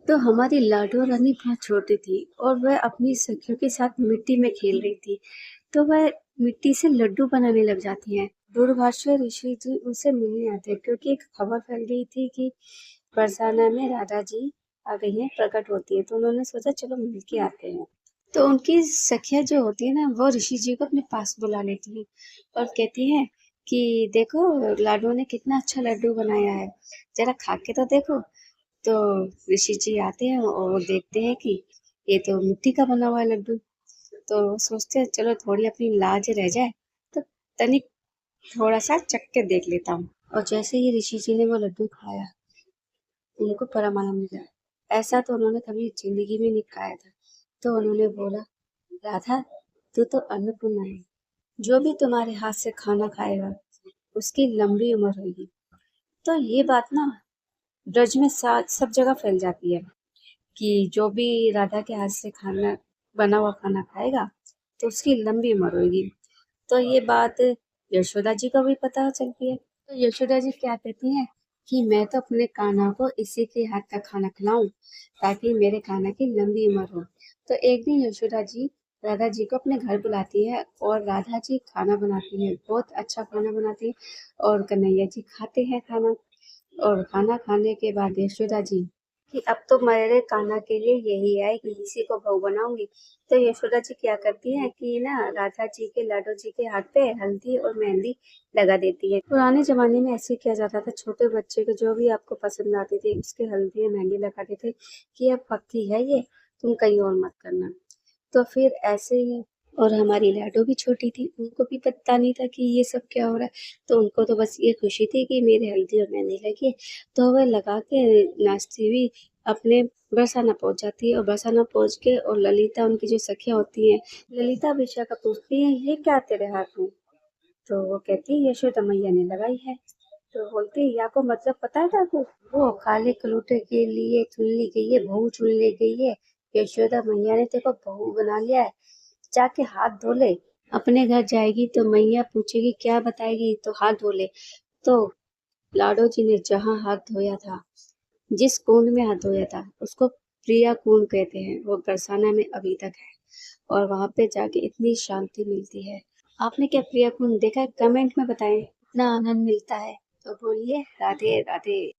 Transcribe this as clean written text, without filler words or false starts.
तो हमारी लाडो रानी बहुत छोटी थी और वह अपनी सखियों के साथ मिट्टी में खेल रही थी। तो वह मिट्टी से लड्डू बनाने लग जाती हैं। दूरभाष ऋषि जी उनसे मिलने आते हैं क्योंकि एक खबर फैल गई थी कि बरसाना में राधा जी आ गई हैं, प्रकट होती है। तो उन्होंने सोचा चलो मिल के आते हैं। तो उनकी सखियां जो होती है ना वो ऋषि जी को अपने पास बुला लेती हैं और कहती हैं कि देखो लाडो ने कितना अच्छा लड्डू बनाया है, जरा खा के तो देखो। तो ऋषि जी आते हैं और देखते हैं कि ये तो मिट्टी का बना हुआ है लड्डू। तो सोचते हैं चलो थोड़ी अपनी लाज रह जाए, तो तनिक थोड़ा सा चख के देख लेता हूँ। और जैसे ही ऋषि जी ने वो लड्डू खाया उनको परम आनंद मिला। ऐसा तो उन्होंने कभी जिंदगी में नहीं खाया था। तो उन्होंने बोला, राधा तू तो अन्नपूर्णा है, जो भी तुम्हारे हाथ से खाना खाएगा उसकी लंबी उम्र होगी। तो ये बात ना ब्रज में सब जगह फैल जाती है कि जो भी राधा के हाथ से खाना बना हुआ खाना खाएगा तो उसकी लंबी उम्र होगी। तो ये बात यशोदा जी को भी पता चलती है। तो यशोदा जी क्या कहती हैं कि मैं तो अपने कान्हा को इसी के हाथ का खाना खिलाऊं ताकि मेरे कान्हा की लंबी उम्र हो। तो एक दिन यशोदा जी राधा जी को अपने घर बुलाती है और राधा जी खाना बनाती है, बहुत अच्छा खाना बनाती है। और कन्हैया जी खाते हैं खाना। और खाना खाने के बाद यशोदा जी कि अब तो मेरे कान्हा के लिए यही है कि इसी को बहू बनाऊंगी। तो यशोदा जी क्या करती है कि ना राधा जी के लाडो जी के हाथ पे हल्दी और मेहंदी लगा देती है। पुराने जमाने में ऐसे किया जाता था, छोटे बच्चे को जो भी आपको पसंद आती थी उसके हल्दी और मेहंदी लगा देते कि अब पक्की है ये, तुम कहीं और मत करना। तो फिर ऐसे ही और हमारी लाडो भी छोटी थी, उनको भी पता नहीं था कि ये सब क्या हो रहा है। तो उनको तो बस ये खुशी थी कि मेरे हल्दी और मेहंदी लगी है। तो वह लगा के नाचती हुई अपने बरसाना पहुंच जाती है और बरसाना पहुंच के और ललिता उनकी जो सखियां होती हैं, ललिता विशाखा पूछती है ये क्या तेरे हाथ में। तो वो कहती है यशोदा मैया ने लगाई है। तो बोलती है या को मतलब पता है आपको, वो काले कलूटे के लिए चुन ली गई है, बहू चुन ली गई है। यशोदा मैया ने तेको बहू बना लिया है, जाके हाथ धो ले। अपने घर जाएगी तो मैया पूछेगी क्या बताएगी, तो हाथ धो ले। तो लाडो जी ने जहाँ हाथ धोया था, जिस कुंड में हाथ धोया था उसको प्रिया कुंड कहते हैं। वो बरसाना में अभी तक है और वहां पे जाके इतनी शांति मिलती है। आपने क्या प्रिया कुंड देखा है? कमेंट में बताएं, इतना आनंद मिलता है। तो बोलिए राधे राधे।